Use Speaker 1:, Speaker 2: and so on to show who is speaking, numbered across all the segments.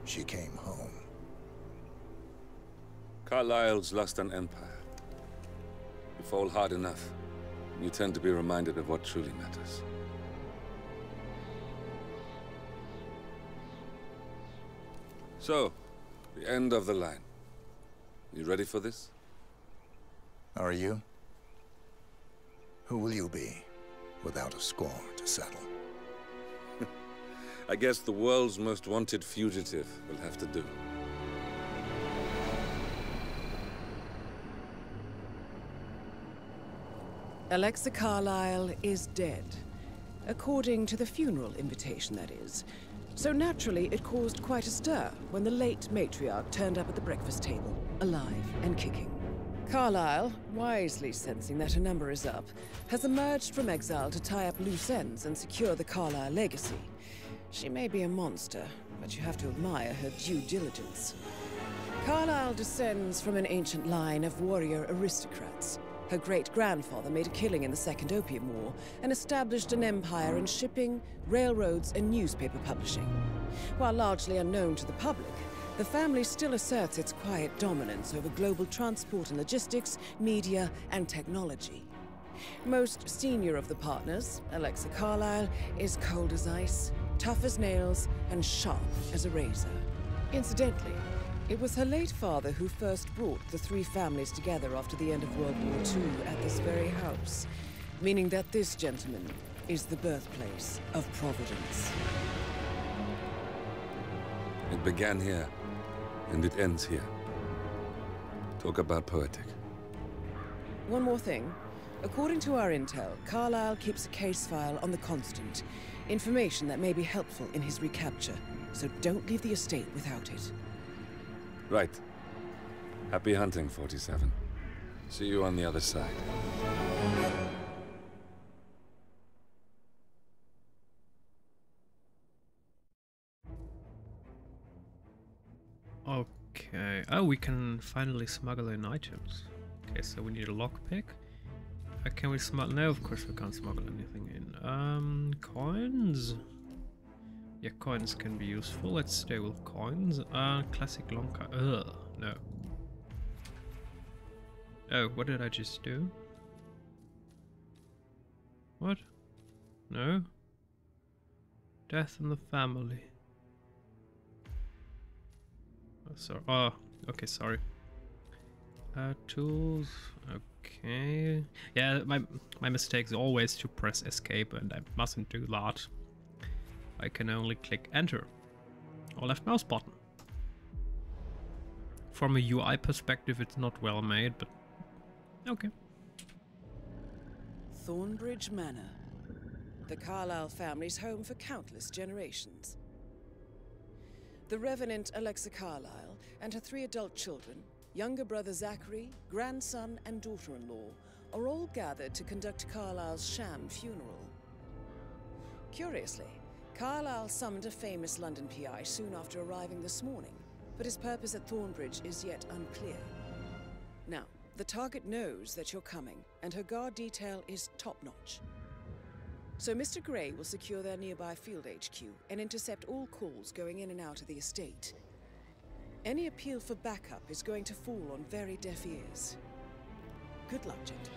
Speaker 1: she came home.
Speaker 2: Carlyle's lost an empire. You fall hard enough, and you tend to be reminded of what truly matters. So, the end of the line. You ready for this?
Speaker 1: Are you? Who will you be, without a score to settle?
Speaker 2: I guess the world's most wanted fugitive will have to do.
Speaker 3: Alexa Carlyle is dead. According to the funeral invitation, that is. So naturally, it caused quite a stir when the late matriarch turned up at the breakfast table, alive and kicking. Carlyle, wisely sensing that her number is up, has emerged from exile to tie up loose ends and secure the Carlyle legacy. She may be a monster, but you have to admire her due diligence. Carlyle descends from an ancient line of warrior aristocrats. Her great-grandfather made a killing in the Second Opium War and established an empire in shipping, railroads, and newspaper publishing. While largely unknown to the public, the family still asserts its quiet dominance over global transport and logistics, media, and technology. Most senior of the partners, Alexa Carlyle, is cold as ice, tough as nails, and sharp as a razor. Incidentally, it was her late father who first brought the three families together after the end of World War II at this very house, meaning that this gentleman is the birthplace of Providence.
Speaker 2: It began here, and it ends here. Talk about poetic.
Speaker 3: One more thing. According to our intel, Carlyle keeps a case file on the Constant, information that may be helpful in his recapture, so don't leave the estate without it.
Speaker 2: Right. Happy hunting, 47. See you on the other side.
Speaker 4: Okay. Oh, we can finally smuggle in items. Okay, so we need a lockpick. Can we smuggle? No, of course we can't smuggle anything in. Coins? Yeah, coins can be useful. Let's stay with coins. Classic long card. Ugh, no. Oh, what did I just do? What? No? Death in the family. Oh, sorry. Oh, okay, sorry. Tools. Okay. Yeah, my mistake is always to press escape, and I mustn't do that. I can only click enter or left mouse button. From a UI perspective, it's not well made, but okay.
Speaker 3: Thornbridge Manor, the Carlyle family's home for countless generations. The Revenant Alexa Carlyle and her 3 adult children, younger brother Zachary, grandson, and daughter-in-law, are all gathered to conduct Carlyle's sham funeral. Curiously, Carlyle summoned a famous London PI soon after arriving this morning, but his purpose at Thornbridge is yet unclear. Now, the target knows that you're coming, and her guard detail is top-notch. So Mr. Gray will secure their nearby field HQ and intercept all calls going in and out of the estate. Any appeal for backup is going to fall on very deaf ears. Good luck, gentlemen.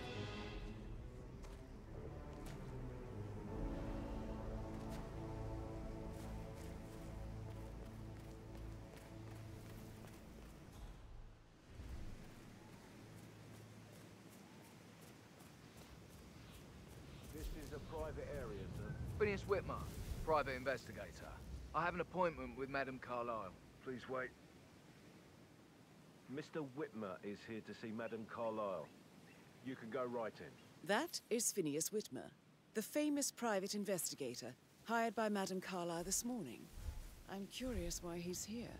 Speaker 5: This is a private area, sir. Phineas Whitmer, private investigator. I have an appointment with Madame Carlyle. Please wait.
Speaker 6: Mr. Whitmer is here to see Madame Carlyle. You can go right in.
Speaker 3: That is Phineas Whitmer, the famous private investigator hired by Madame Carlyle this morning. I'm curious why he's here.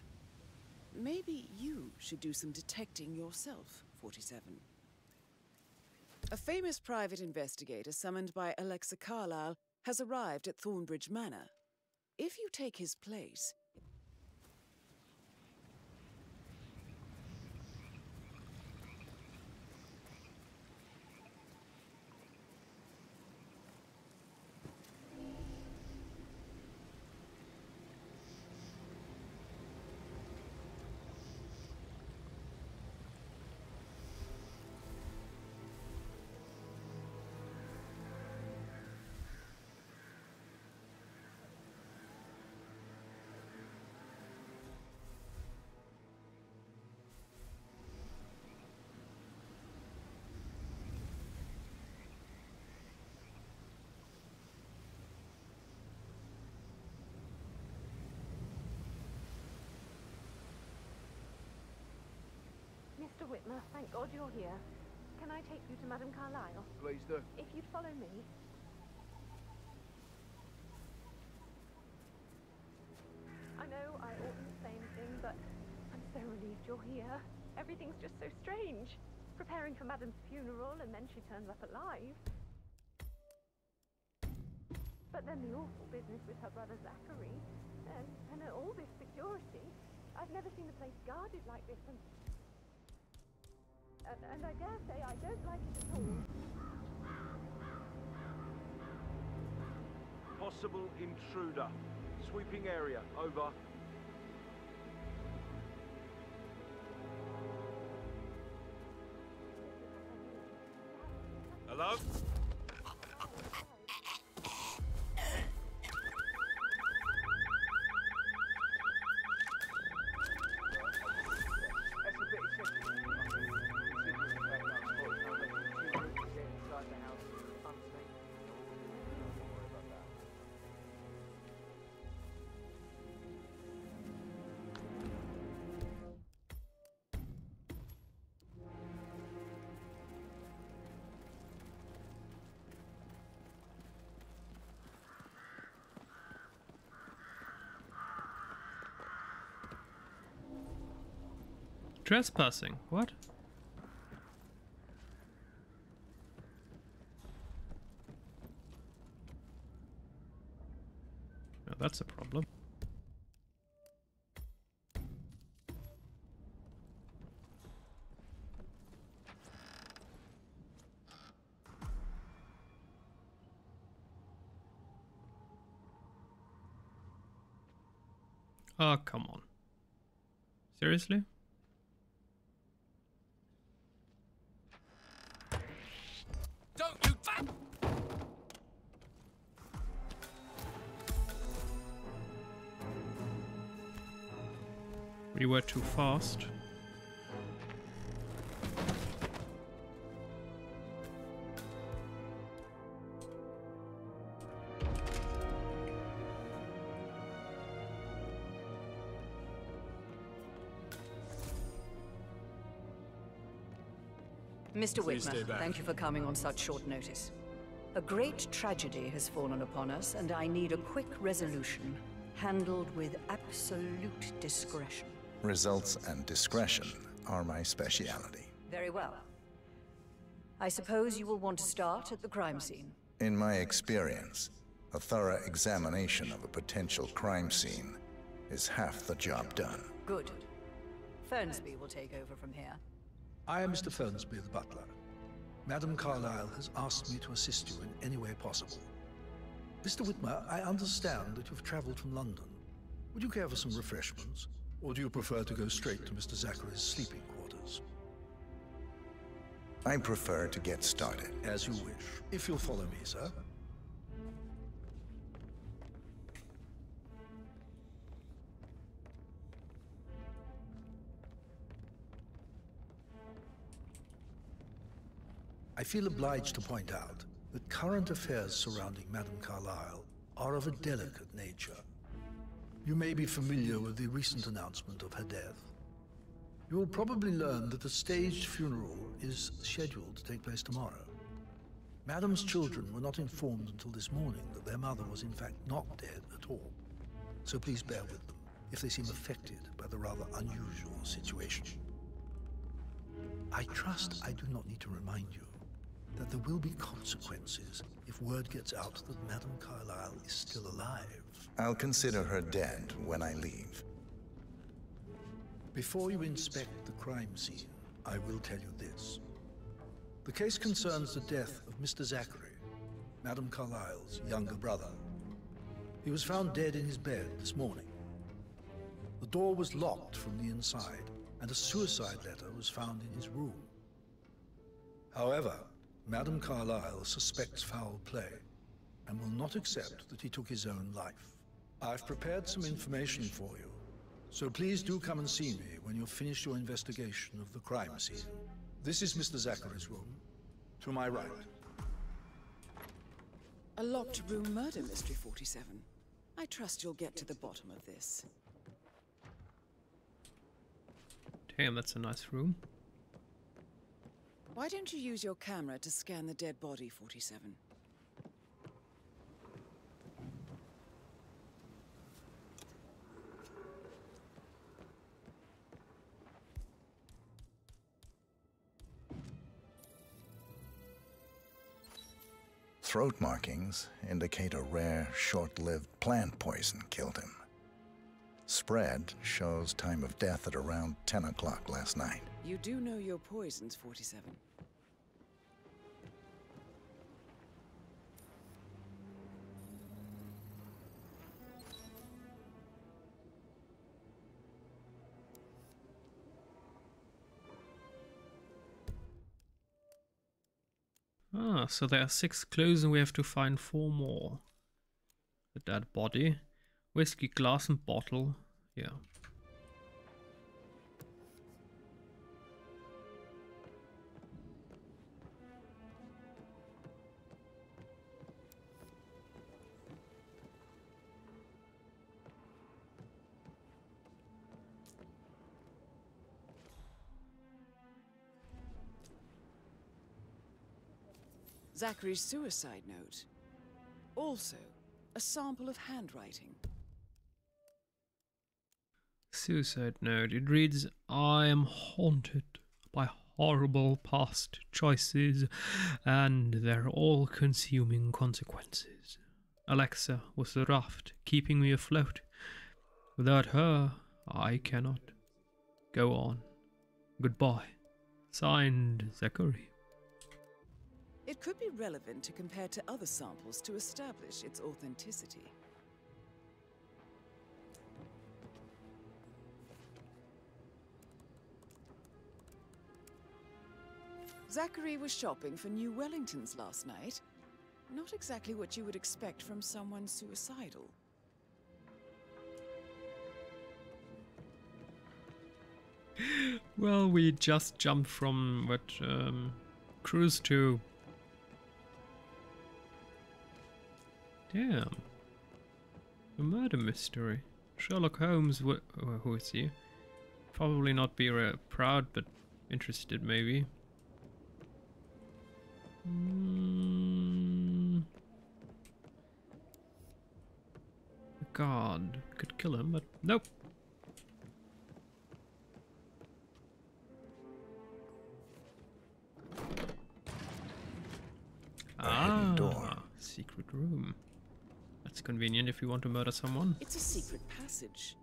Speaker 3: Maybe you should do some detecting yourself, 47. A famous private investigator summoned by Alexa Carlyle has arrived at Thornbridge Manor. If you take his place...
Speaker 7: Mr. Whitmer, thank God you're here. Can I take you to Madame Carlyle?
Speaker 5: Please do.
Speaker 7: If you'd follow me. I know I oughtn't say anything, but I'm so relieved you're here. Everything's just so strange. Preparing for Madame's funeral, and then she turns up alive. But then the awful business with her brother Zachary, and all this security. I've never seen a place guarded like this, and I dare say I don't like it at all.
Speaker 6: Possible intruder. Sweeping area. Over.
Speaker 2: Hello?
Speaker 4: Trespassing? What? Now that's a problem. Oh, come on. Seriously?
Speaker 2: Don't you
Speaker 4: We were too fast.
Speaker 8: Mr. Whitmer, thank you for coming on such short notice. A great tragedy has fallen upon us, and I need a quick resolution, handled with absolute discretion.
Speaker 1: Results and discretion are my speciality.
Speaker 8: Very well. I suppose you will want to start at the crime scene.
Speaker 1: In my experience, a thorough examination of a potential crime scene is half the job done.
Speaker 8: Good. Fernsby will take over from here.
Speaker 9: I am Mr. Fernsby, the butler. Madame Carlyle has asked me to assist you in any way possible. Mr. Whitmer, I understand that you've traveled from London. Would you care for some refreshments? Or do you prefer to go straight to Mr. Zachary's sleeping quarters?
Speaker 1: I prefer to get started.
Speaker 9: As you wish. If you'll follow me, sir. I feel obliged to point out that current affairs surrounding Madame Carlyle are of a delicate nature. You may be familiar with the recent announcement of her death. You will probably learn that a staged funeral is scheduled to take place tomorrow. Madame's children were not informed until this morning that their mother was in fact not dead at all. So please bear with them if they seem affected by the rather unusual situation. I trust I do not need to remind you that there will be consequences if word gets out that Madame Carlyle is still alive.
Speaker 1: I'll consider her dead when I leave.
Speaker 9: Before you inspect the crime scene, I will tell you this. The case concerns the death of Mr. Zachary, Madame Carlyle's younger brother. He was found dead in his bed this morning. The door was locked from the inside, and a suicide letter was found in his room. However, Madame Carlyle suspects foul play and will not accept that he took his own life. I've prepared some information for you, so please do come and see me when you've finished your investigation of the crime scene. This is Mr. Zachary's room, to my right.
Speaker 3: A locked room murder mystery, 47. I trust you'll get to the bottom of this.
Speaker 4: Damn, that's a nice room.
Speaker 3: Why don't you use your camera to scan the dead body, 47?
Speaker 1: Throat markings indicate a rare, short-lived plant poison killed him. Spread shows time of death at around 10 o'clock last night.
Speaker 3: You do know your poisons, 47.
Speaker 4: Ah, so there are 6 clues and we have to find 4 more. The dead body, whiskey glass and bottle, yeah.
Speaker 3: Zachary's suicide note. Also, a sample of handwriting.
Speaker 4: Suicide note. It reads, I am haunted by horrible past choices and their all-consuming consequences. Alexa was the raft keeping me afloat. Without her, I cannot go on. Goodbye. Signed, Zachary.
Speaker 3: It could be relevant to compare to other samples to establish its authenticity. Zachary was shopping for new Wellingtons last night. Not exactly what you would expect from someone suicidal.
Speaker 4: Well, we just jumped from what cruise to. Damn. A murder mystery. Sherlock Holmes, who is he? Probably not be proud, but interested maybe. God, could kill him, but nope.
Speaker 1: Hidden door.
Speaker 4: Secret room. That's convenient if you want to murder someone.
Speaker 3: It's a secret passage.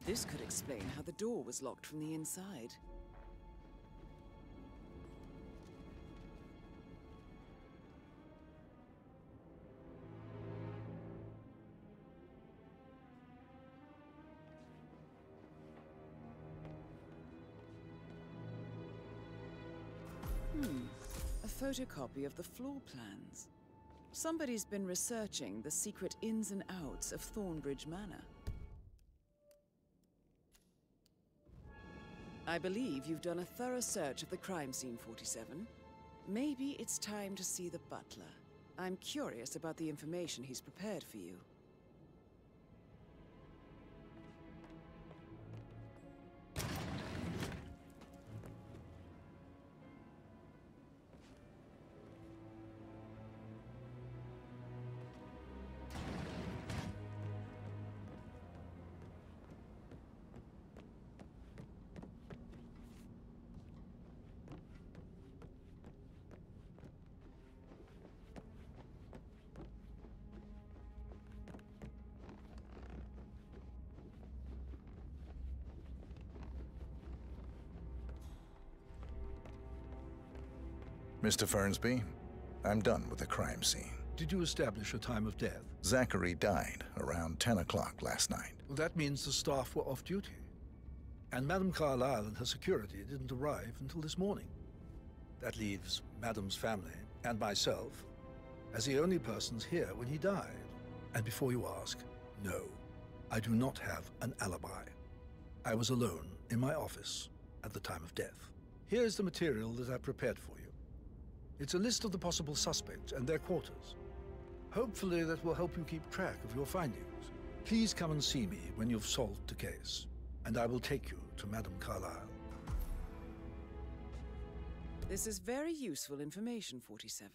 Speaker 3: This could explain how the door was locked from the inside. A photocopy of the floor plans. Somebody's been researching the secret ins and outs of Thornbridge Manor. I believe you've done a thorough search of the crime scene, 47. Maybe it's time to see the butler. I'm curious about the information he's prepared for you.
Speaker 1: Mr. Fernsby, I'm done with the crime scene.
Speaker 9: Did you establish a time of death?
Speaker 1: Zachary died around 10 o'clock last night.
Speaker 9: Well, that means the staff were off duty. And Madame Carlyle and her security didn't arrive until this morning. That leaves Madame's family and myself as the only persons here when he died. And before you ask, no, I do not have an alibi. I was alone in my office at the time of death. Here's the material that I prepared for you. It's a list of the possible suspects and their quarters. Hopefully that will help you keep track of your findings. Please come and see me when you've solved the case, and I will take you to Madame Carlyle.
Speaker 3: This is very useful information, 47.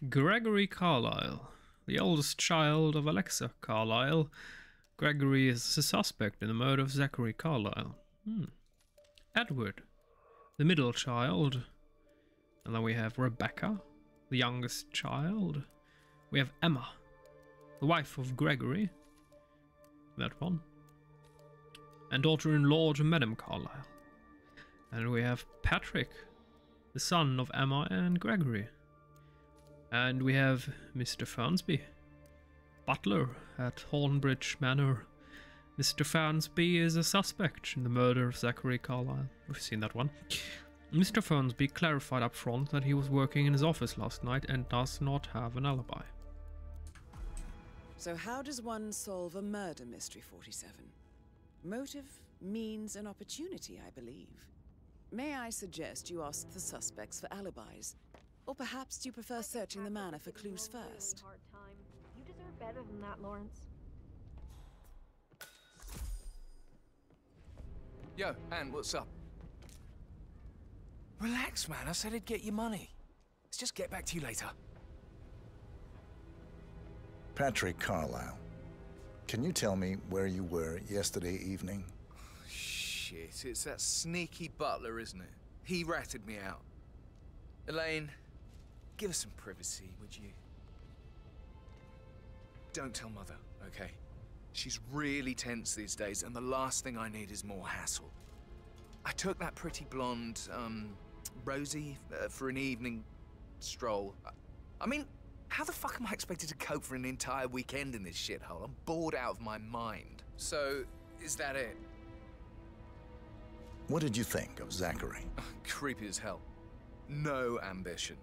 Speaker 4: Gregory Carlyle, the oldest child of Alexa Carlyle. Gregory is a suspect in the murder of Zachary Carlyle. Edward, the middle child. And then we have Rebecca, the youngest child. We have Emma, the wife of Gregory. That one. And daughter-in-law to Madame Carlyle. And we have Patrick, the son of Emma and Gregory. And we have Mr. Fernsby, butler at Hornbridge Manor. Mr. Fernsby is a suspect in the murder of Zachary Carlyle. We've seen that one. Mr. Fernsby clarified up front that he was working in his office last night and does not have an alibi.
Speaker 3: So how does one solve a murder mystery, 47? Motive, means, and opportunity, I believe. May I suggest you ask the suspects for alibis? Or perhaps do you prefer searching the manor for clues first?
Speaker 7: Hard time. You deserve better than that, Lawrence.
Speaker 5: Yo, Ann, what's up? Relax, man. I said I'd get you money. Let's just get back to you later.
Speaker 1: Patrick Carlyle, can you tell me where you were yesterday evening?
Speaker 5: Shit, it's that sneaky butler, isn't it? He ratted me out. Elaine, give us some privacy, would you? Don't tell Mother, okay? She's really tense these days, and the last thing I need is more hassle. I took that pretty blonde, Rosie, for an evening stroll. I mean, how the fuck am I expected to cope for an entire weekend in this shithole? I'm bored out of my mind. So, is that it?
Speaker 1: What did you think of Zachary?
Speaker 5: Creepy as hell. No ambition.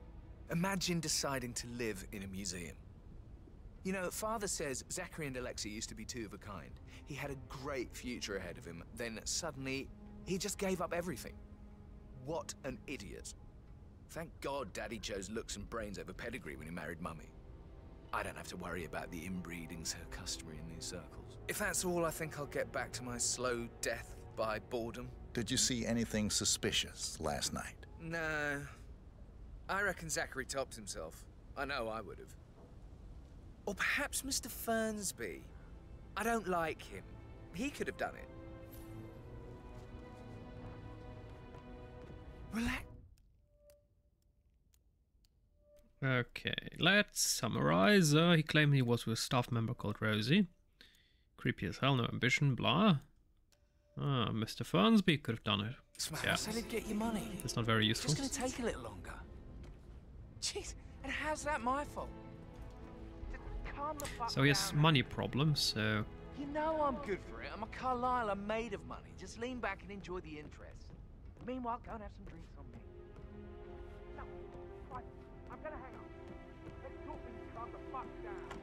Speaker 5: Imagine deciding to live in a museum. You know, Father says Zachary and Alexa used to be two of a kind. He had a great future ahead of him, then suddenly, he just gave up everything. What an idiot. Thank God Daddy chose looks and brains over pedigree when he married Mummy. I don't have to worry about the inbreeding so customary in these circles. If that's all, I think I'll get back to my slow death by boredom.
Speaker 1: Did you see anything suspicious last night?
Speaker 5: No. I reckon Zachary topped himself. I know I would have. Or perhaps Mr. Fernsby. I don't like him. He could have done it. Relax.
Speaker 4: Okay, let's summarize. He claimed he was with a staff member called Rosie. Creepy as hell, no ambition, blah. Mr. Fernsby could have done it.
Speaker 5: Yeah. I said I'd get you money.
Speaker 4: It's not very useful.
Speaker 5: It's just gonna take a little longer. Jeez, and how's that my fault? Calm the fuck
Speaker 4: So he has
Speaker 5: down.
Speaker 4: money problems, so...
Speaker 5: You know I'm good for it. I'm a Carlyle. I'm made of money. Just lean back and enjoy the interest. Meanwhile, go and have some drinks on me. No, right. I'm gonna hang up. Let's talk and calm the fuck down.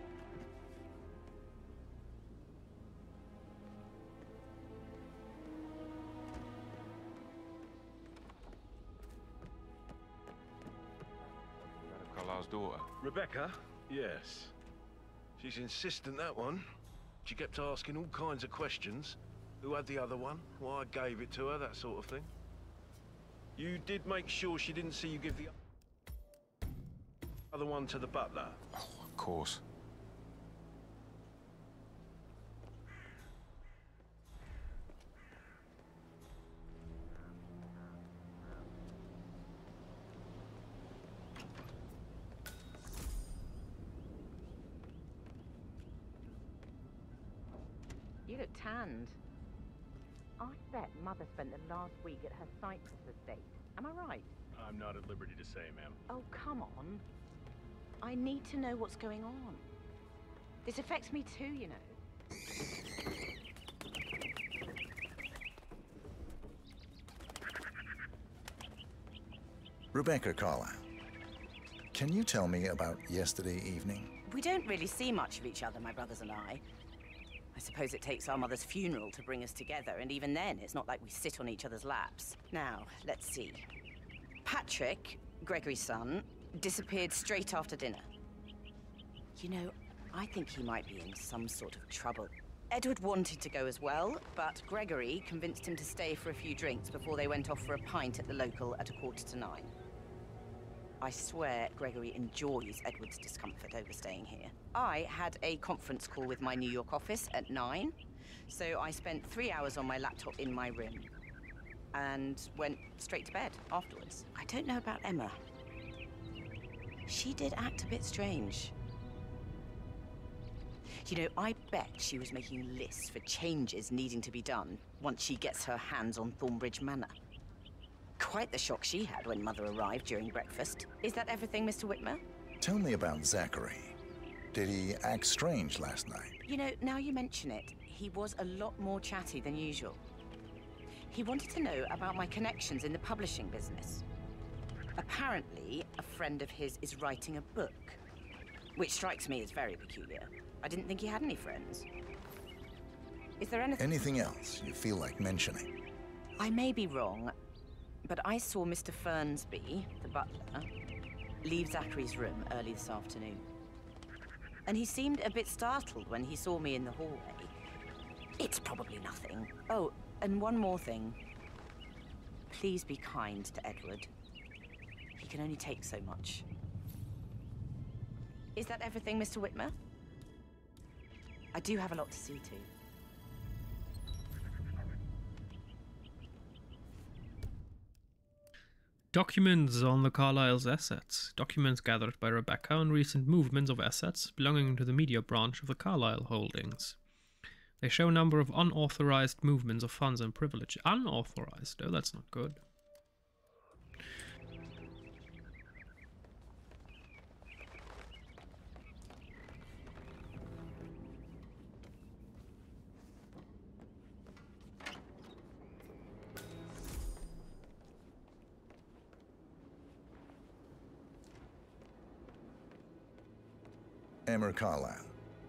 Speaker 10: Madame Carlyle's daughter.
Speaker 6: Rebecca? Yes. She's insistent, that one. She kept asking all kinds of questions. Who had the other one? Why I gave it to her, that sort of thing. You did make sure she didn't see you give the other one to the butler?
Speaker 10: Oh, of course.
Speaker 11: You look tanned. I bet Mother spent the last week at her Cyprus estate. Am I right?
Speaker 12: I'm not at liberty to say, ma'am.
Speaker 11: Oh, come on. I need to know what's going on. This affects me too, you know.
Speaker 1: Rebecca Carlyle, can you tell me about yesterday evening?
Speaker 11: We don't really see much of each other, my brothers and I. I suppose it takes our mother's funeral to bring us together, and even then, it's not like we sit on each other's laps. Now, let's see. Patrick, Gregory's son, disappeared straight after dinner. You know, I think he might be in some sort of trouble. Edward wanted to go as well, but Gregory convinced him to stay for a few drinks before they went off for a pint at the local at 9:15. I swear Gregory enjoys Edward's discomfort over staying here. I had a conference call with my New York office at 9, so I spent 3 hours on my laptop in my room and went straight to bed afterwards. I don't know about Emma. She did act a bit strange. You know, I bet she was making lists for changes needing to be done once she gets her hands on Thornbridge Manor. Quite the shock she had when Mother arrived during breakfast. Is that everything, Mr. Whitmer?
Speaker 1: Tell me about Zachary. Did he act strange last night?
Speaker 11: You know, now you mention it, he was a lot more chatty than usual. He wanted to know about my connections in the publishing business. Apparently, a friend of his is writing a book, which strikes me as very peculiar. I didn't think he had any friends. Is there
Speaker 1: anything else you feel like mentioning?
Speaker 11: I may be wrong, but I saw Mr. Fernsby, the butler, leave Zachary's room early this afternoon. And he seemed a bit startled when he saw me in the hallway. It's probably nothing. Oh, and one more thing. Please be kind to Edward. He can only take so much. Is that everything, Mr. Whitmer? I do have a lot to see to.
Speaker 4: Documents on the Carlyle's assets. Documents gathered by Rebecca on recent movements of assets belonging to the media branch of the Carlyle Holdings. They show a number of unauthorized movements of funds and privilege. Unauthorized? Oh, that's not good.
Speaker 1: Emma Carlyle,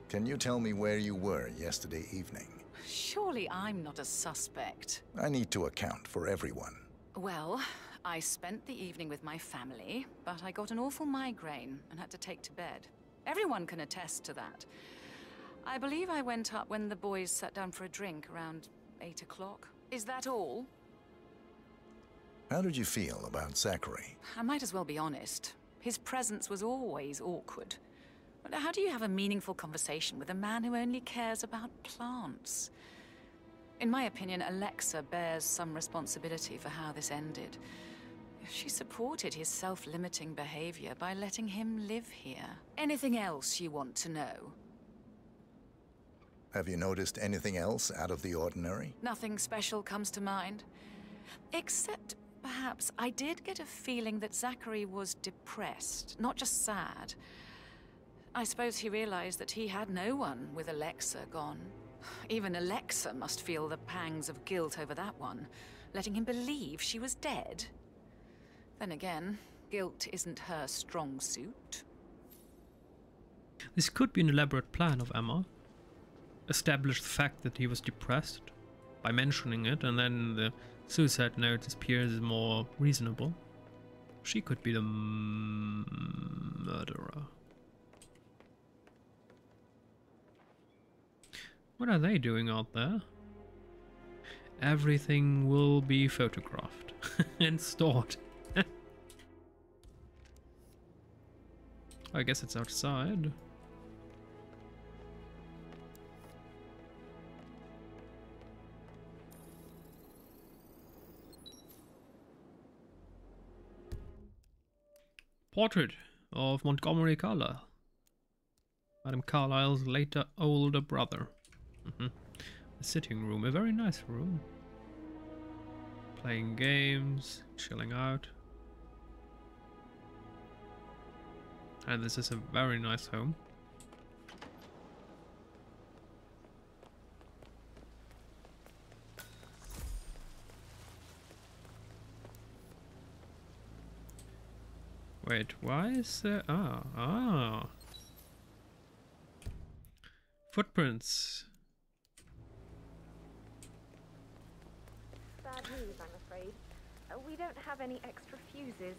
Speaker 1: can you tell me where you were yesterday evening?
Speaker 13: Surely I'm not a suspect.
Speaker 1: I need to account for everyone.
Speaker 13: Well, I spent the evening with my family, but I got an awful migraine and had to take to bed. Everyone can attest to that. I believe I went up when the boys sat down for a drink around 8 o'clock. Is that all?
Speaker 1: How did you feel about Zachary?
Speaker 13: I might as well be honest. His presence was always awkward. How do you have a meaningful conversation with a man who only cares about plants? In my opinion, Alexa bears some responsibility for how this ended. She supported his self-limiting behavior by letting him live here. Anything else you want to know?
Speaker 1: Have you noticed anything else out of the ordinary?
Speaker 13: Nothing special comes to mind. Except, perhaps, I did get a feeling that Zachary was depressed, not just sad. I suppose he realized that he had no one with Alexa gone. Even Alexa must feel the pangs of guilt over that one, letting him believe she was dead. Then again, guilt isn't her strong suit.
Speaker 4: This could be an elaborate plan of Emma. Establish the fact that he was depressed by mentioning it, and then the suicide note appears more reasonable. She could be the murderer. What are they doing out there? Everything will be photographed and stored. I guess it's outside. Portrait of Montgomery Carlyle. Madame Carlyle's later older brother. The sitting room, a very nice room. Playing games, chilling out. And this is a very nice home. Wait, why is there... Footprints.
Speaker 7: Bad news, I'm afraid. We don't have any extra fuses.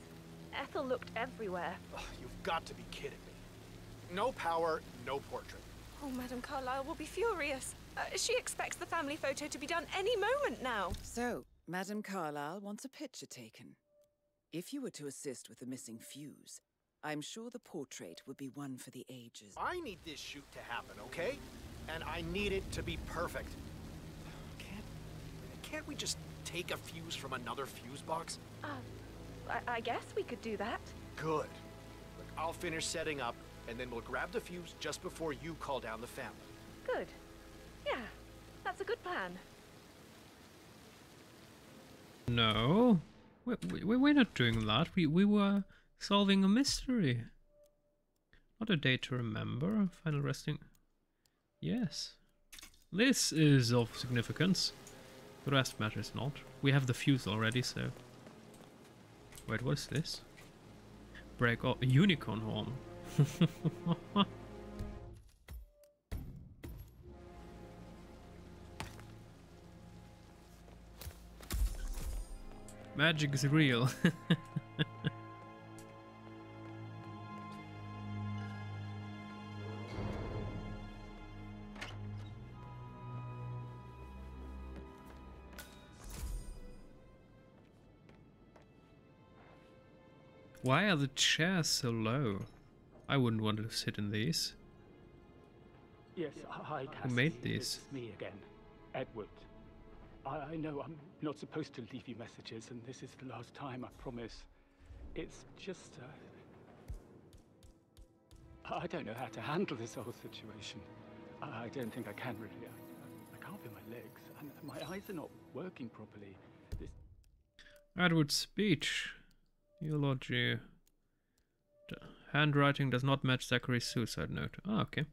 Speaker 7: Ethel looked everywhere.
Speaker 14: Oh, you've got to be kidding me. No power, no portrait.
Speaker 7: Oh, Madame Carlyle will be furious. She expects the family photo to be done any moment now.
Speaker 3: So, Madame Carlyle wants a picture taken. If you were to assist with the missing fuse, I'm sure the portrait would be one for the ages.
Speaker 14: I need this shoot to happen, okay? And I need it to be perfect. Can't we just take a fuse from another fuse box?
Speaker 7: I guess we could do that.
Speaker 14: Good. Look, I'll finish setting up, and then we'll grab the fuse just before you call down the family.
Speaker 7: Good. Yeah, that's a good plan.
Speaker 4: No, we're not doing that. We were solving a mystery. Not a day to remember. Final resting. Yes. This is of significance. The rest matters not. We have the fuse already, so... Wait, what is this? Break off. A unicorn horn. Magic is real. Why are the chairs so low? I wouldn't want to sit in these.
Speaker 15: Yes, hi, Cassie.
Speaker 4: Who made these?
Speaker 15: It's me again, Edward. I know I'm not supposed to leave you messages, and this is the last time, I promise. It's just, I don't know how to handle this whole situation. I don't think I can really. I can't feel my legs, and my eyes are not working properly.
Speaker 4: Edward's speech. Eulogy. The handwriting does not match Zachary's suicide note. Ah, okay.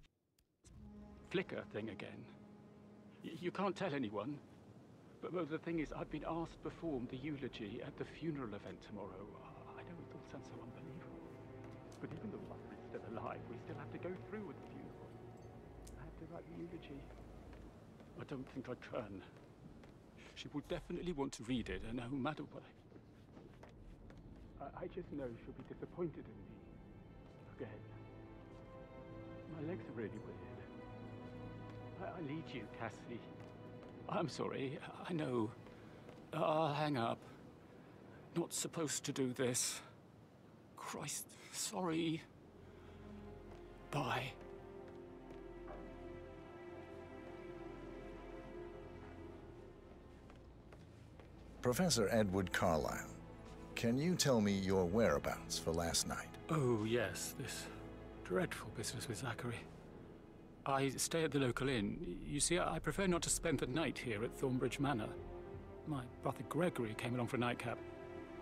Speaker 15: Flicker thing again. You can't tell anyone. But the thing is, I've been asked to perform the eulogy at the funeral event tomorrow. I know it all sounds so unbelievable. But even though Zachary's still alive, we still have to go through with the funeral. I have to write the eulogy. I don't think I can. She will definitely want to read it, and no matter what I just know she'll be disappointed in me. Again. My legs are really weird. I need you, Cassie. I'm sorry, I know. I'll hang up. Not supposed to do this. Christ, sorry. Bye.
Speaker 1: Professor Edward Carlyle, can you tell me your whereabouts for last night?
Speaker 15: Oh, yes, this dreadful business with Zachary. I stay at the local inn. You see, I prefer not to spend the night here at Thornbridge Manor. My brother Gregory came along for a nightcap.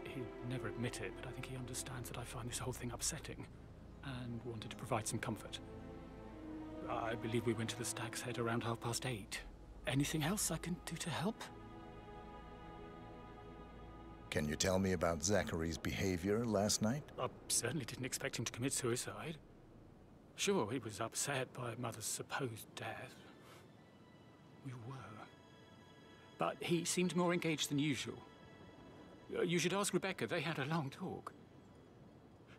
Speaker 15: He'd never admit it, but I think he understands that I find this whole thing upsetting and wanted to provide some comfort. I believe we went to the Stag's Head around 8:30. Anything else I can do to help?
Speaker 1: Can you tell me about Zachary's behavior last night?
Speaker 15: I certainly didn't expect him to commit suicide. Sure, he was upset by Mother's supposed death. We were. But he seemed more engaged than usual. You should ask Rebecca. They had a long talk.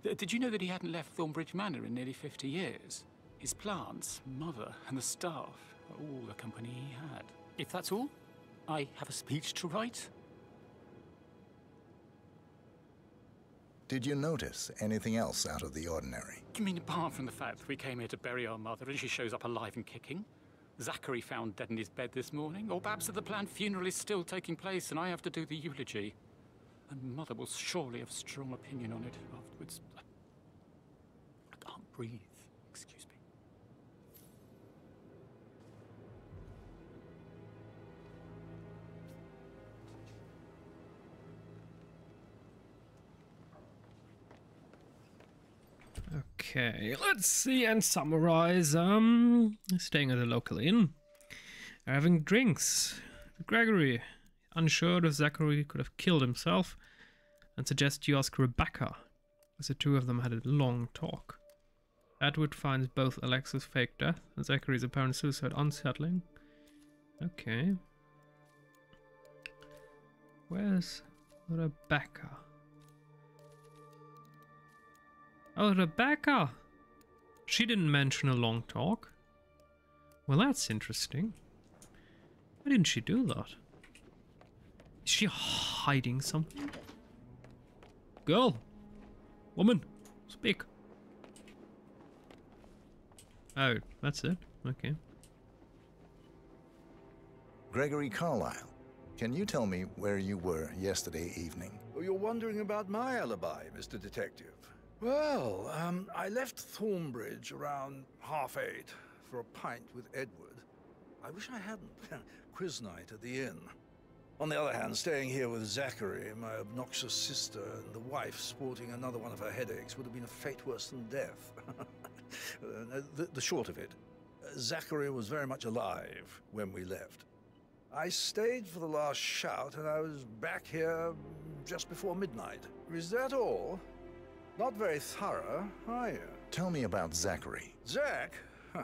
Speaker 15: Did you know that he hadn't left Thornbridge Manor in nearly 50 years? His plants, Mother, and the staff are all the company he had. If that's all, I have a speech to write.
Speaker 1: Did you notice anything else out of the ordinary?
Speaker 15: You mean apart from the fact that we came here to bury our mother and she shows up alive and kicking? Zachary found dead in his bed this morning? Or perhaps that the planned funeral is still taking place and I have to do the eulogy? And Mother will surely have a strong opinion on it afterwards. I can't breathe. Excuse me.
Speaker 4: Okay, let's see and summarize. Staying at a local inn, having drinks. Gregory, unsure if Zachary could have killed himself, and suggests you ask Rebecca, as the two of them had a long talk. Edward finds both Alexa's fake death and Zachary's apparent suicide unsettling. Okay. Where's Rebecca? Oh, Rebecca! She didn't mention a long talk. Well, that's interesting. Why didn't she do that? Is she hiding something? Girl! Woman! Speak! Oh, that's it? Okay.
Speaker 1: Gregory Carlyle, can you tell me where you were yesterday evening?
Speaker 9: Oh, you're wondering about my alibi, Mr. Detective. Well, I left Thornbridge around 8:30 for a pint with Edward. I wish I hadn't. Quiz night at the inn. On the other hand, staying here with Zachary, my obnoxious sister, and the wife sporting another one of her headaches would have been a fate worse than death. The short of it, Zachary was very much alive when we left. I stayed for the last shout, and I was back here just before midnight. Is that all? Not very thorough, are you?
Speaker 1: Tell me about Zachary.
Speaker 9: Zach? Huh.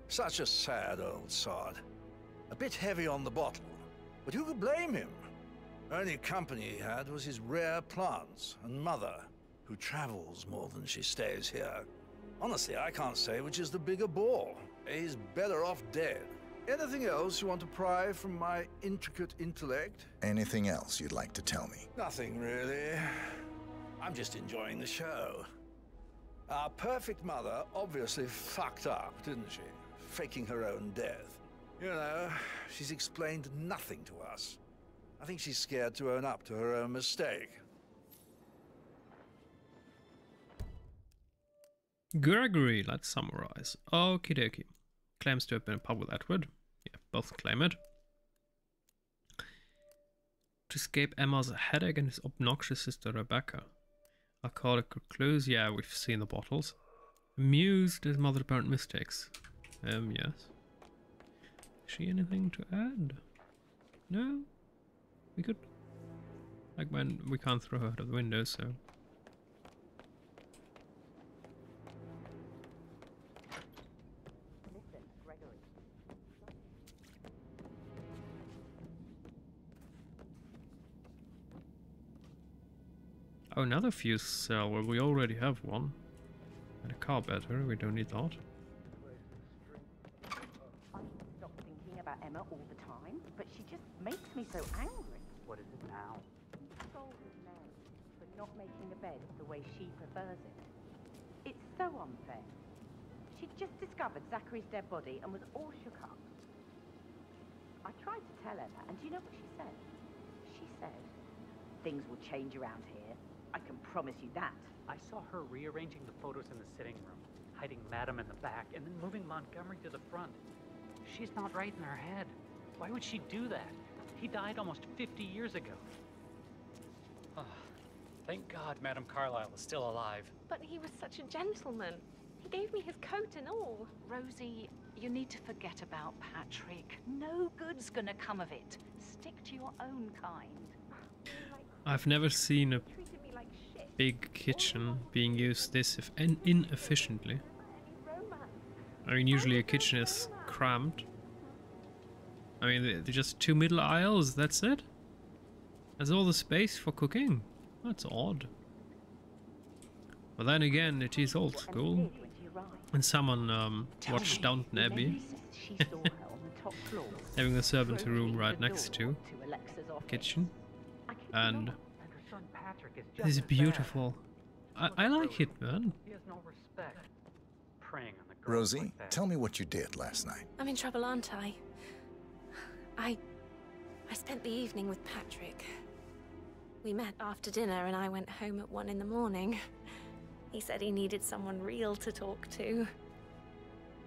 Speaker 9: Such a sad old sod. A bit heavy on the bottle, but who could blame him? Only company he had was his rare plants and mother, who travels more than she stays here. Honestly, I can't say which is the bigger bore. He's better off dead. Anything else you want to pry from my intricate intellect?
Speaker 1: Anything else you'd like to tell me?
Speaker 9: Nothing, really. I'm just enjoying the show. Our perfect mother obviously fucked up, didn't she? Faking her own death. You know, she's explained nothing to us. I think she's scared to own up to her own mistake.
Speaker 4: Gregory, let's summarize. Okie dokie. Claims to have been in a pub with Edward. Yeah, both claim it. To escape Emma's headache and his obnoxious sister Rebecca. Alcoholic clues, yeah, we've seen the bottles. Amused his mother's apparent mistakes. Yes. Is she anything to add? No? We could... Like when we can't throw her out of the window, so... Oh, another fuse cell. Well, we already have one. And a car battery, we don't need that.
Speaker 11: I stop thinking about Emma all the time, but she just makes me so angry.
Speaker 16: What is it now?
Speaker 11: Scolded Mary for not making the bed the way she prefers it. It's so unfair. She'd just discovered Zachary's dead body and was all shook up. I tried to tell Emma, and do you know what she said? She said, "Things will change around here. I can promise you that."
Speaker 16: I saw her rearranging the photos in the sitting room, hiding Madam in the back, and then moving Montgomery to the front. She's not right in her head. Why would she do that? He died almost 50 years ago. Oh, thank God Madam Carlyle is still alive.
Speaker 7: But he was such a gentleman. He gave me his coat and all.
Speaker 13: Rosie, you need to forget about Patrick. No good's gonna come of it. Stick to your own kind.
Speaker 4: I've never seen a big kitchen being used this inefficiently. I mean, usually a kitchen is cramped. I mean, they're just two middle aisles, that's it? That's all the space for cooking? That's odd. But then again, it is old school. And someone watched Downton Abbey. Having the servant room right next to the kitchen. And this is beautiful. I like it, man.
Speaker 16: He has no respect. Preying on the girls
Speaker 1: Rosie,
Speaker 16: like that.
Speaker 1: tell me what you did last night.
Speaker 7: I'm in trouble, aren't I? I spent the evening with Patrick. We met after dinner and I went home at 1 in the morning. He said he needed someone real to talk to.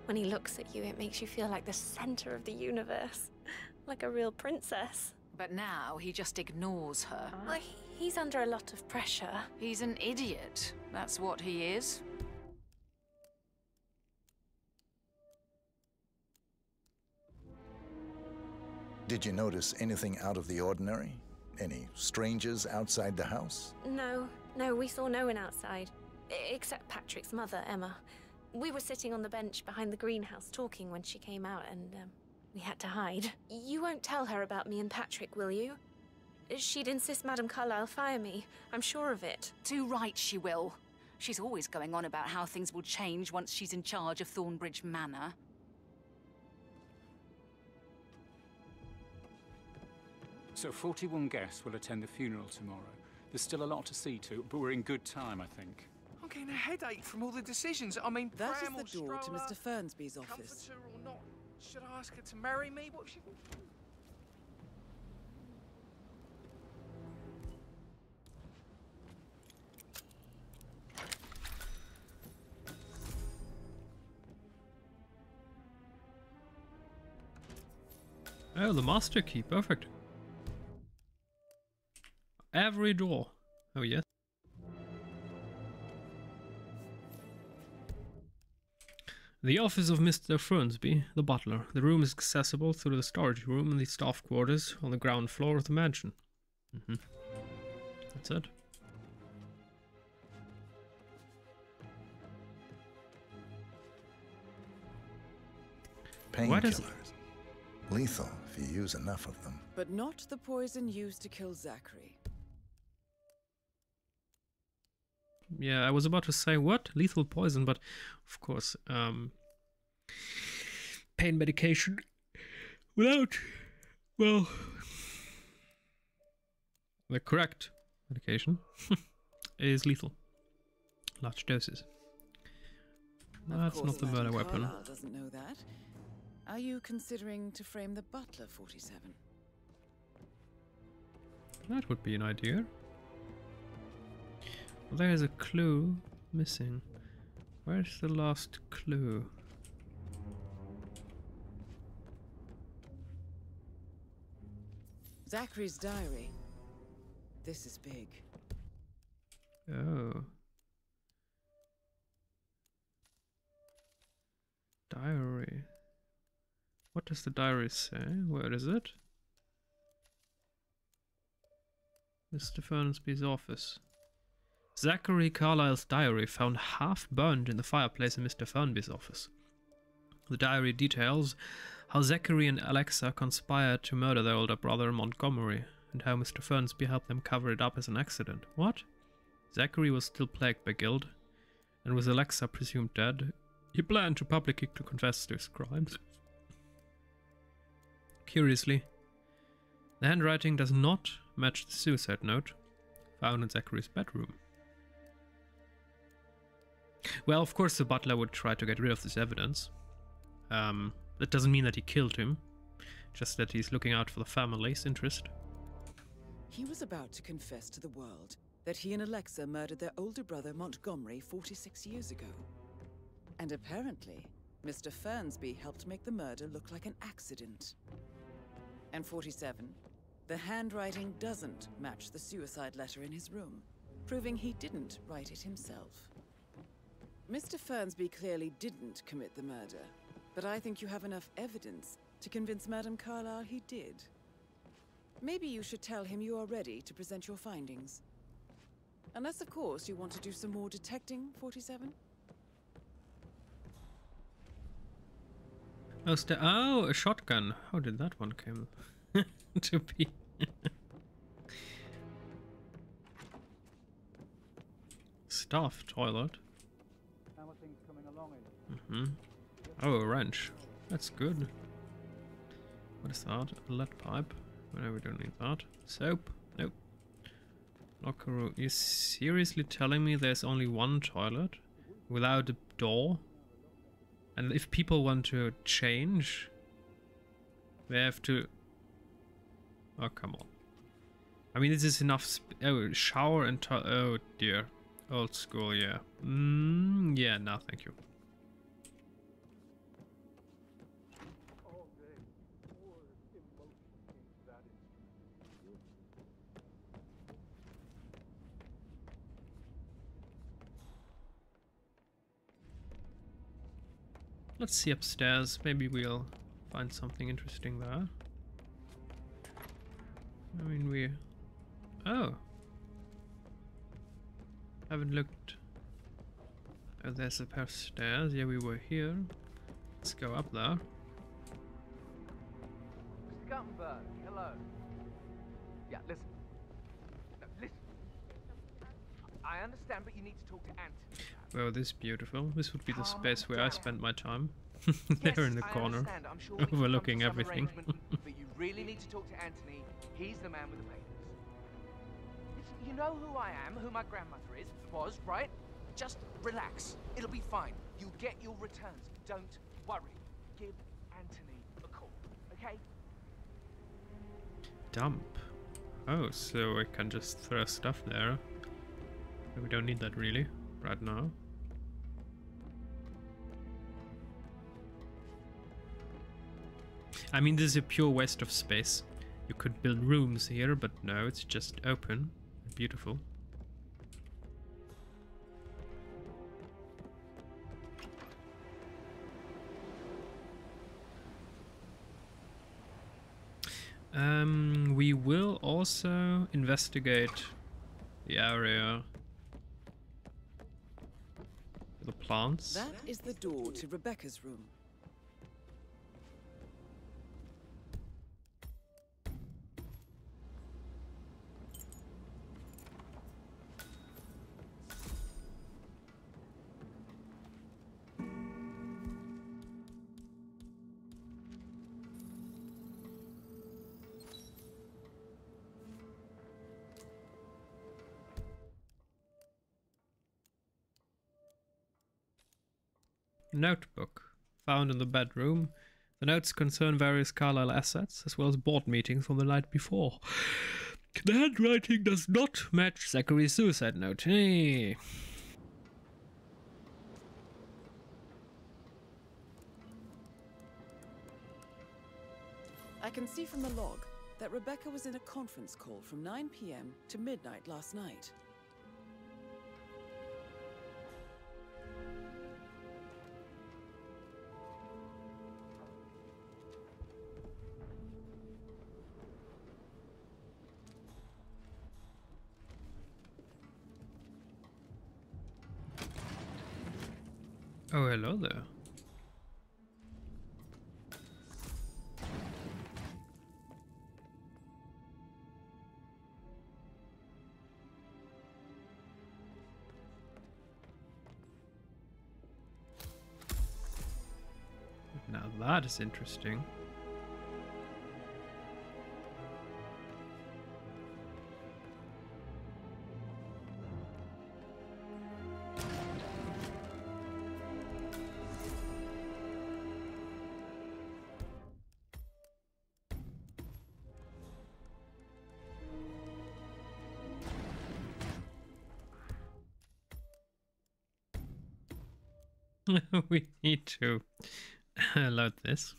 Speaker 7: When he looks at you, it makes you feel like the center of the universe. Like a real princess.
Speaker 13: But now he just ignores her.
Speaker 7: Well, he's under a lot of pressure.
Speaker 13: He's an idiot. That's what he is.
Speaker 1: Did you notice anything out of the ordinary? Any strangers outside the house?
Speaker 7: No, we saw no one outside. Except Patrick's mother, Emma. We were sitting on the bench behind the greenhouse talking when she came out and, we had to hide. You won't tell her about me and Patrick, will you? She'd insist Madam Carlyle fire me. I'm sure of it.
Speaker 13: Too right she will. She's always going on about how things will change once she's in charge of Thornbridge Manor.
Speaker 15: So 41 guests will attend the funeral tomorrow. There's still a lot to see to, but we're in good time, I think.
Speaker 5: I'm getting a headache from all the decisions. I mean,
Speaker 3: That
Speaker 5: pram
Speaker 3: is the
Speaker 5: or
Speaker 3: door to
Speaker 5: stroller,
Speaker 3: Mr. Fernsby's office.
Speaker 5: comforter or not? Should I ask her to marry me? What if she...
Speaker 4: Oh, the master key, perfect. Every door. Oh yes. The office of Mr. Fernsby, the butler. The room is accessible through the storage room and the staff quarters on the ground floor of the mansion. That's it.
Speaker 1: Painkillers. Lethal if you use enough of them.
Speaker 3: But not the poison used to kill Zachary.
Speaker 4: Yeah, I was about to say, what? Lethal poison, but of course, pain medication without, well, the correct medication is lethal. Large doses. That's not the murder weapon.
Speaker 3: Carlyle doesn't know that. Are you considering to frame the butler, 47?
Speaker 4: That would be an idea. Well, there's a clue missing. Where's the last clue?
Speaker 3: Zachary's diary. This is big.
Speaker 4: Oh. Diary. What does the diary say? Where is it? Mr. Fernsby's office. Zachary Carlyle's diary found half burned in the fireplace in Mr. Fernsby's office. The diary details how Zachary and Alexa conspired to murder their older brother Montgomery, and how Mr. Fernsby helped them cover it up as an accident. What? Zachary was still plagued by guilt, and with Alexa presumed dead, he planned to publicly confess to his crimes. Curiously, the handwriting does not match the suicide note found in Zachary's bedroom. Well, of course the butler would try to get rid of this evidence. That doesn't mean that he killed him, just that he's looking out for the family's interest.
Speaker 3: He was about to confess to the world that he and Alexa murdered their older brother Montgomery 46 years ago. And apparently, Mr. Fernsby helped make the murder look like an accident. And 47, the handwriting doesn't match the suicide letter in his room, proving he didn't write it himself. Mr. Fernsby clearly didn't commit the murder, but I think you have enough evidence to convince Madame Carlyle he did. Maybe you should tell him you are ready to present your findings. Unless, of course, you want to do some more detecting, 47?
Speaker 4: Oh, a shotgun. How did that one come to be? Staff toilet.
Speaker 17: How are things coming along?
Speaker 4: Oh, a wrench. That's good. What is that? A lead pipe. No, we don't need that. Soap. Nope. Locker room. You're seriously telling me there's only one toilet without a door? And if people want to change, they have to... Oh, come on. I mean, this is enough... Oh, shower and... Oh, dear. Old school, yeah. Yeah, no, thank you. Let's see upstairs. Maybe we'll find something interesting there. I mean, we... Oh. Haven't looked. Oh, there's a pair of stairs. Yeah, we were here. Let's go up there.
Speaker 5: Mr. Guttenberg, hello. Yeah, listen. No, listen. I understand, but you need to talk to Anthony.
Speaker 4: Well, this is beautiful. This would be the space where I spend my time. There in the corner,
Speaker 5: I'm sure we can
Speaker 4: overlooking
Speaker 5: come to some
Speaker 4: everything.
Speaker 5: arrangement, but you really need to talk to Anthony, he's the man with the papers. You know who I am, who my grandmother was, right? Just relax. It'll be fine. You'll get your returns. Don't worry. Give Anthony a call, okay?
Speaker 4: Dump. Oh, so I can just throw stuff there. We don't need that really, right now. I mean, this is a pure waste of space. You could build rooms here, but no, it's just open. Beautiful. We will also investigate the area for the plants.
Speaker 3: That is the door to Rebecca's room.
Speaker 4: Notebook found in the bedroom. The notes concern various Carlisle assets as well as board meetings from the night before. The handwriting does not match Zachary's suicide note. Hey.
Speaker 3: I can see from the log that Rebecca was in a conference call from 9 p.m. to midnight last night.
Speaker 4: Oh, hello there. Now that is interesting. We need to load this.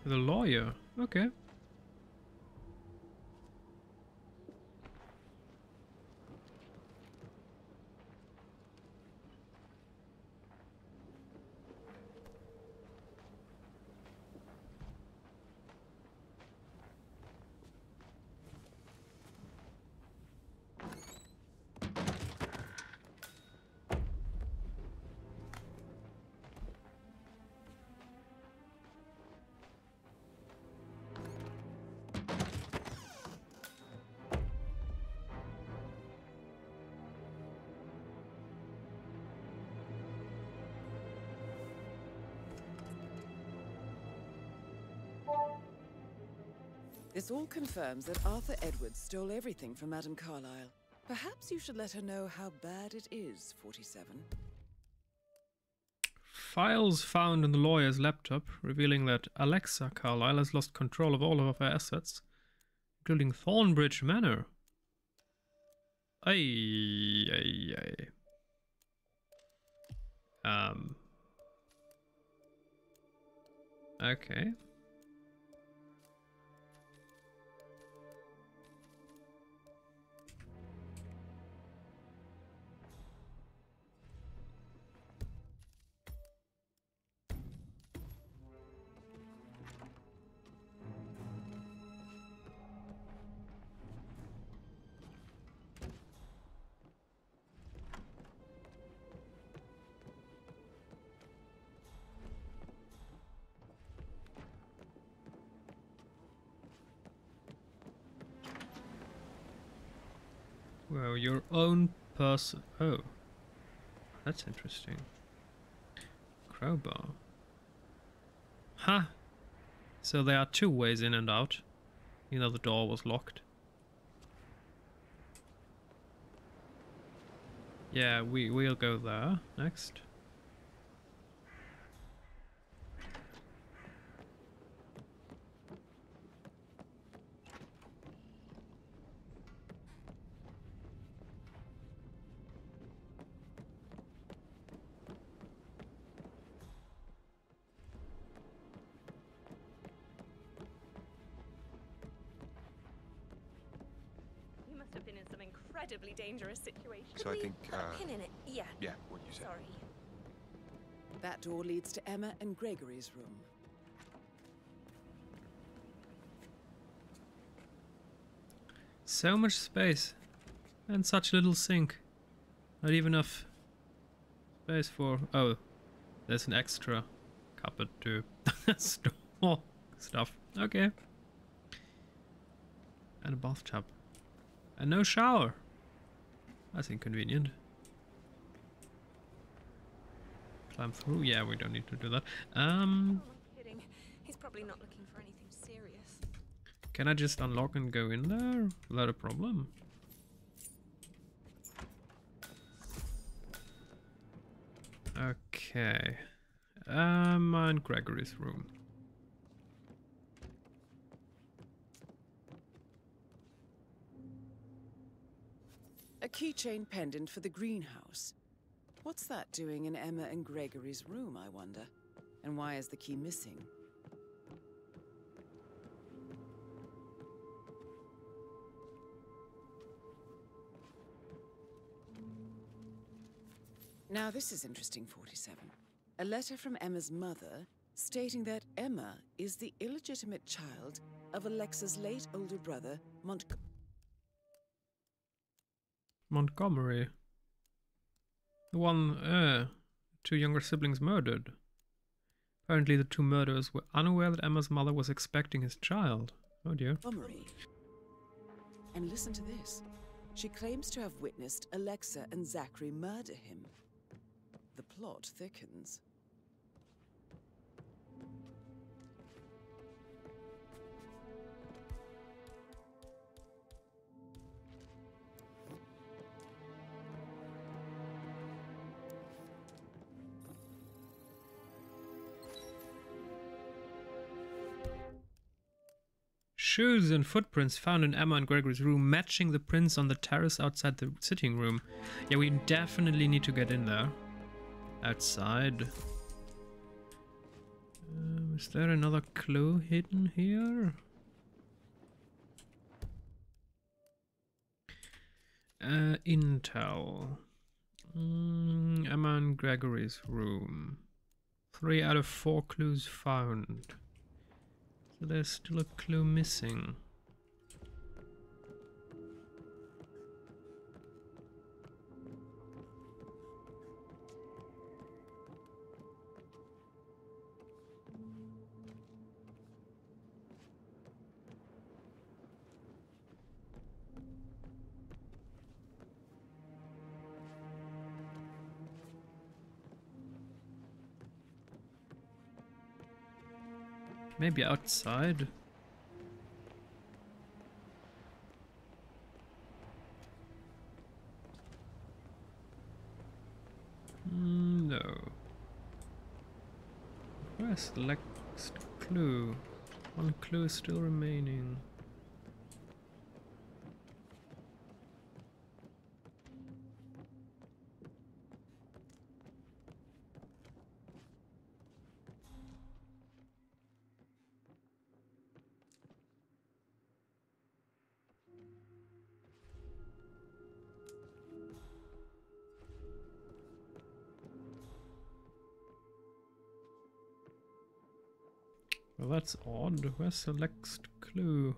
Speaker 4: The lawyer, okay.
Speaker 3: This all confirms that Arthur Edwards stole everything from Madame Carlisle. Perhaps you should let her know how bad it is, 47.
Speaker 4: Files found in the lawyer's laptop revealing that Alexa Carlisle has lost control of all of her assets, including Thornbridge Manor. Okay. your own person. Oh, that's interesting. Crowbar. Huh. So there are two ways in and out. You know, the door was locked. Yeah, we'll go there next.
Speaker 7: You must have been in some incredibly dangerous situation.
Speaker 10: So I think,
Speaker 7: Put a pin in it. Yeah.
Speaker 10: Yeah, what you said.
Speaker 7: Sorry.
Speaker 3: That door leads to Emma and Gregory's room.
Speaker 4: So much space. And such little sink. Not even enough space for... Oh, there's an extra cupboard to store stuff. Okay. And a bathtub. And no shower. That's inconvenient. Climb through? Yeah, we don't need to do that.
Speaker 7: Oh, I'm kidding. He's probably not looking for anything serious.
Speaker 4: Can I just unlock and go in there without a problem? Okay. And Gregory's room.
Speaker 3: A keychain pendant for the greenhouse. What's that doing in Emma and Gregory's room, I wonder? And why is the key missing? Now this is interesting, 47. A letter from Emma's mother stating that Emma is the illegitimate child of Alexa's late older brother,
Speaker 4: Montgomery. The one, two younger siblings murdered. Apparently the two murderers were unaware that Emma's mother was expecting his child. Oh dear.
Speaker 3: Montgomery. And listen to this. She claims to have witnessed Alexa and Zachary murder him. The plot thickens.
Speaker 4: Shoes and footprints found in Emma and Gregory's room matching the prints on the terrace outside the sitting room. Yeah, we definitely need to get in there. Outside. Is there another clue hidden here? Intel. Emma and Gregory's room. 3 out of 4 clues found. So there's still a clue missing. Maybe outside. No. Where's the next clue? One clue is still remaining. Well, that's odd. Where's the next clue?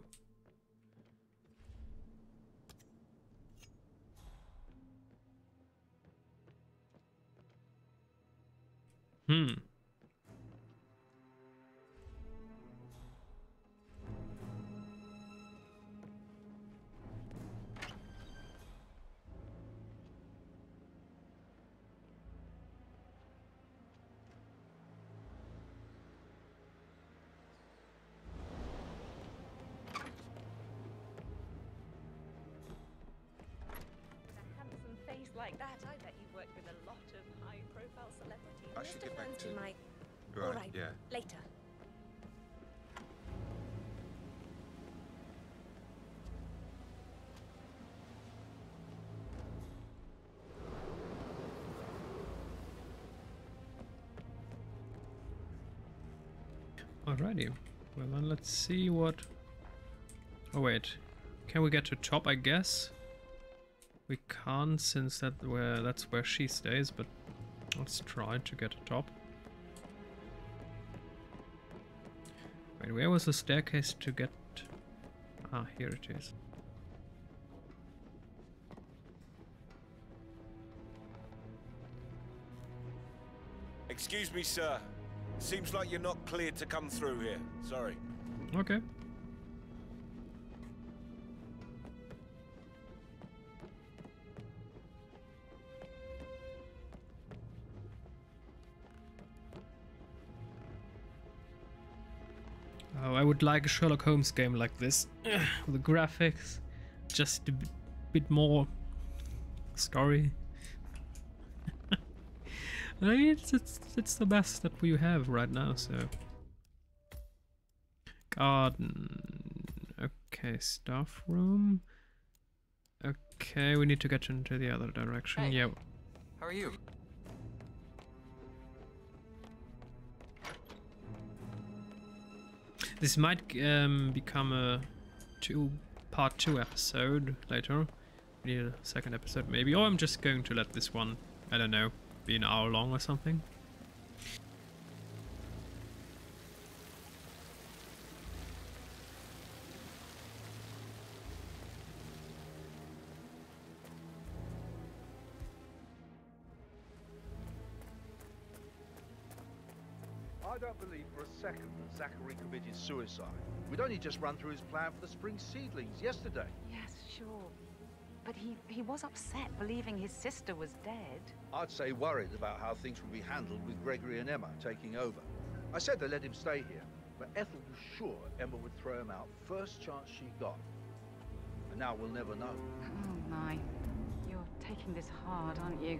Speaker 11: like that, I bet you've worked with a lot of high-profile celebrities.
Speaker 10: I should get back to...
Speaker 7: My...
Speaker 10: Right,
Speaker 7: All right,
Speaker 10: yeah.
Speaker 7: later.
Speaker 4: Alrighty. Well then let's see what... Oh wait. Can we get to top, I guess? We can't, since that's where she stays, but let's try to get to top. Wait, where was the staircase to get... Ah, here it is.
Speaker 18: Excuse me, sir. Seems like you're not cleared to come through here. Sorry.
Speaker 4: Okay. Oh, I would like a Sherlock Holmes game like this. With the graphics, just a bit more story. I mean, it's the best that we have right now, so... Garden... Okay, staff room... Okay, we need to get into the other direction,
Speaker 19: hey,
Speaker 4: yeah.
Speaker 19: How are you?
Speaker 4: This might become a part 2 episode later. We need a second episode maybe, or I'm just going to let this one, I don't know, be an hour long or something.
Speaker 9: I don't believe for a second that Zachary committed suicide. We'd only just run through his plan for the spring seedlings yesterday.
Speaker 20: Yes, sure. But he was upset believing his sister was dead.
Speaker 9: I'd say worried about how things would be handled with Gregory and Emma taking over. I said they let him stay here, but Ethel was sure Emma would throw him out first chance she got. And now we'll never know.
Speaker 20: Oh my. You're taking this hard, aren't you?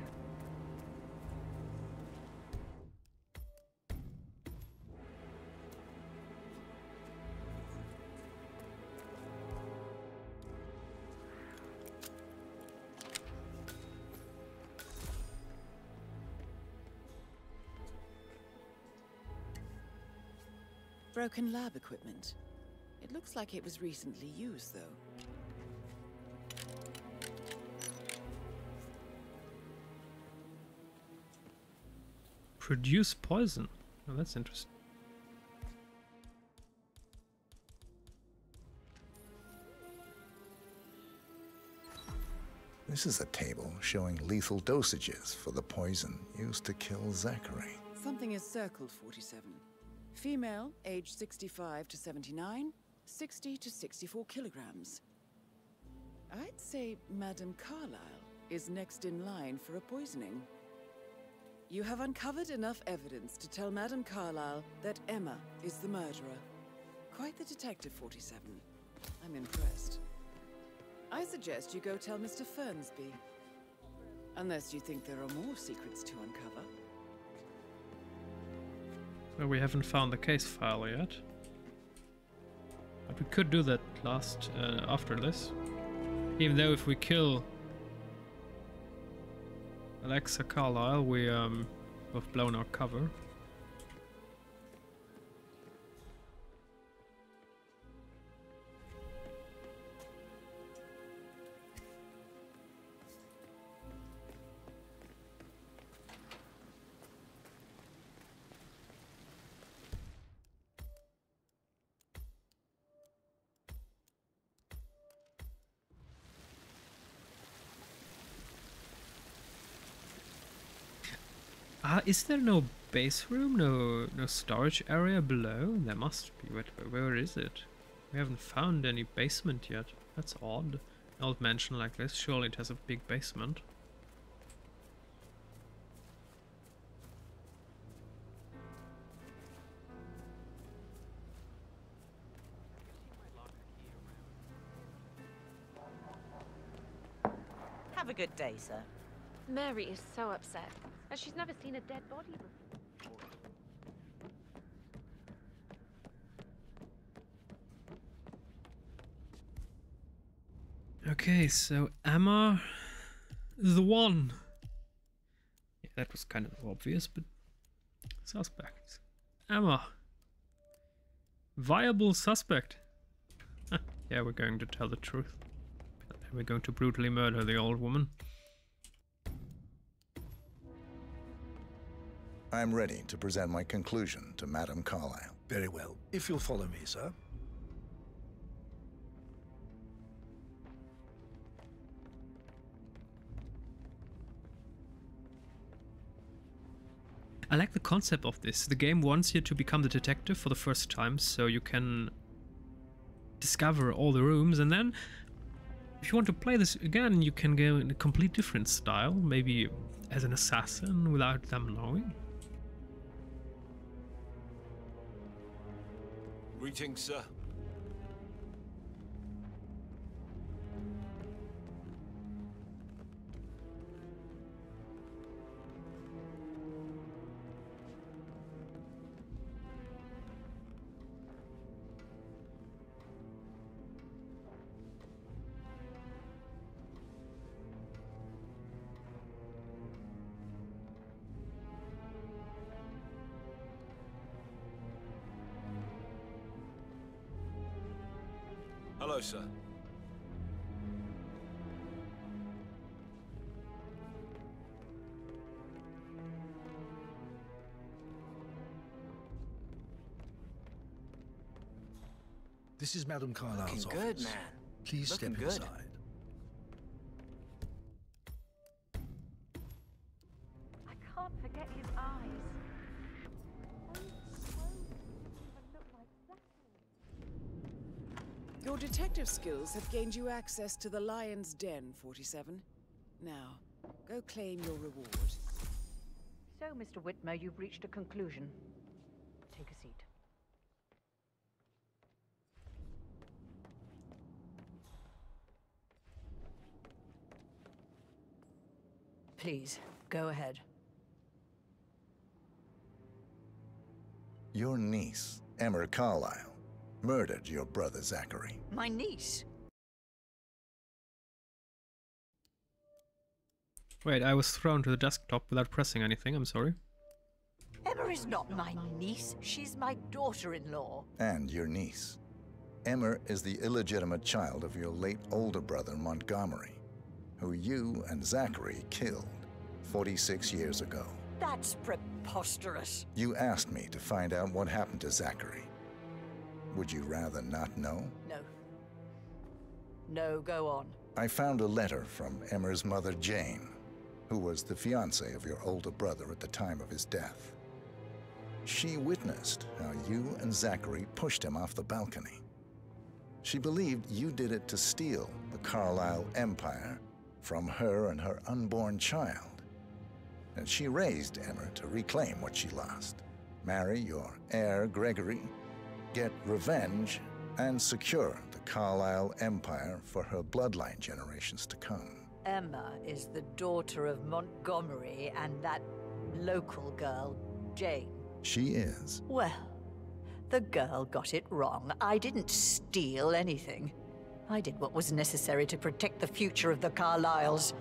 Speaker 3: Broken lab equipment. It looks like it was recently used, though.
Speaker 4: Produce poison. Oh, that's interesting.
Speaker 1: This is a table showing lethal dosages for the poison used to kill Zachary.
Speaker 3: Something is circled, 47. Female, age 65 to 79, 60 to 64 kilograms. I'd say Madame Carlyle is next in line for a poisoning. You have uncovered enough evidence to tell Madame Carlyle that Emma is the murderer. Quite the detective, 47. I'm impressed. I suggest you go tell Mr. Fernsby. Unless you think there are more secrets to uncover.
Speaker 4: Well, we haven't found the case file yet. But we could do that after this. Even though if we kill Alexa Carlyle, we have blown our cover. Is there no base room? No storage area below? There must be. Where is it? We haven't found any basement yet. That's odd. An old mansion like this, surely it has a big basement.
Speaker 11: Have a good day, sir.
Speaker 7: Mary is so upset, as she's never seen a dead body before.
Speaker 4: Okay, so Emma is the one. Yeah, that was kind of obvious, but suspect. Emma. Viable suspect. Yeah, we're going to tell the truth. We're going to brutally murder the old woman.
Speaker 1: I'm ready to present my conclusion to Madame Carlyle.
Speaker 9: Very well. If you'll follow me, sir.
Speaker 4: I like the concept of this. The game wants you to become the detective for the first time, so you can discover all the rooms, and then if you want to play this again, you can go in a complete different style, maybe as an assassin without them knowing.
Speaker 18: Greetings, sir. Hello, sir.
Speaker 9: This is Madame Carlyle's
Speaker 5: Looking good,
Speaker 9: office.
Speaker 5: man.
Speaker 9: Please
Speaker 5: Looking
Speaker 9: step
Speaker 5: good.
Speaker 9: inside.
Speaker 20: I can't forget his eyes.
Speaker 3: Your detective skills have gained you access to the Lion's Den, 47. Now, go claim your reward.
Speaker 8: So, Mr. Whitmer, you've reached a conclusion. Take a seat. Please, go ahead.
Speaker 1: Your niece, Emma Carlyle, murdered your brother Zachary.
Speaker 8: My niece?
Speaker 4: Wait, I was thrown to the desktop without pressing anything, I'm sorry.
Speaker 8: Emma is not my niece. She's my daughter-in-law.
Speaker 1: And your niece. Emma is the illegitimate child of your late older brother Montgomery, who you and Zachary killed 46 years ago.
Speaker 8: That's preposterous.
Speaker 1: You asked me to find out what happened to Zachary. Would you rather not know?
Speaker 8: No. No, go on.
Speaker 1: I found a letter from Emma's mother, Jane, who was the fiancée of your older brother at the time of his death. She witnessed how you and Zachary pushed him off the balcony. She believed you did it to steal the Carlyle empire from her and her unborn child. And she raised Emma to reclaim what she lost, marry your heir, Gregory, get revenge, and secure the Carlyle empire for her bloodline generations to come.
Speaker 8: Emma is the daughter of Montgomery and that local girl, Jane.
Speaker 1: She is.
Speaker 8: Well, the girl got it wrong. I didn't steal anything. I did what was necessary to protect the future of the Carlyles.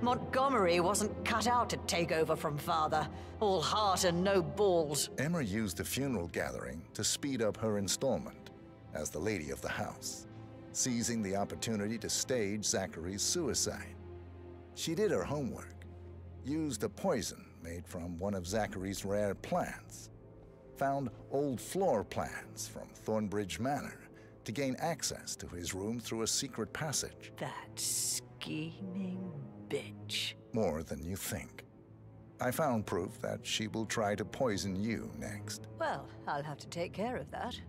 Speaker 8: Montgomery wasn't cut out to take over from father. All heart and no balls.
Speaker 1: Emma used the funeral gathering to speed up her installment as the lady of the house, seizing the opportunity to stage Zachary's suicide. She did her homework, used a poison made from one of Zachary's rare plants, found old floor plans from Thornbridge Manor to gain access to his room through a secret passage.
Speaker 8: That scheming bitch.
Speaker 1: More than you think. I found proof that she will try to poison you next.
Speaker 8: Well, I'll have to take care of that.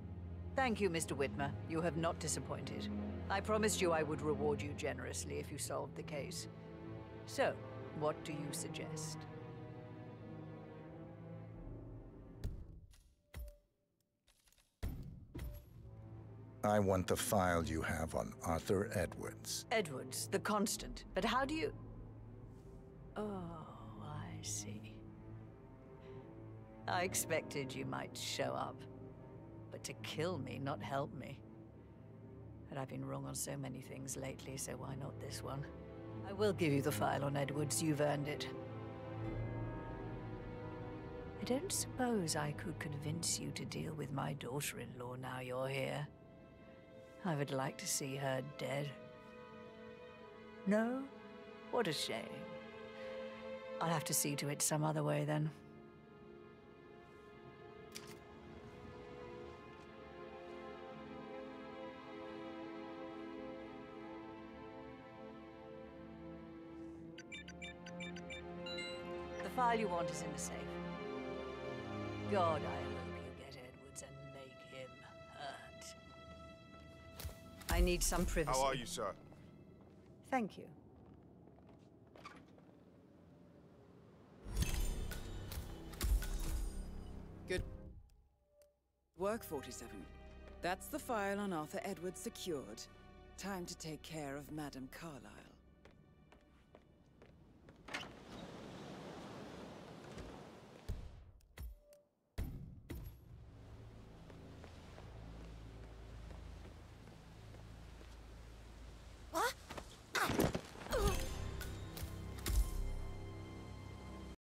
Speaker 8: Thank you, Mr. Whitmer. You have not disappointed. I promised you I would reward you generously if you solved the case. So, what do you suggest?
Speaker 1: I want the file you have on Arthur Edwards.
Speaker 8: Edwards, the Constant. But how do you... Oh, I see. I expected you might show up. But to kill me, not help me. And I've been wrong on so many things lately, so why not this one? I will give you the file on Edwards. You've earned it. I don't suppose I could convince you to deal with my daughter-in-law now you're here. I would like to see her dead. No? What a shame. I'll have to see to it some other way then. The file you want is in the safe. God, I hope you get Edwards and make him hurt. I need some privacy.
Speaker 18: How are you, sir?
Speaker 8: Thank you.
Speaker 3: Good work, 47. That's the file on Arthur Edwards secured. Time to take care of Madame Carlyle.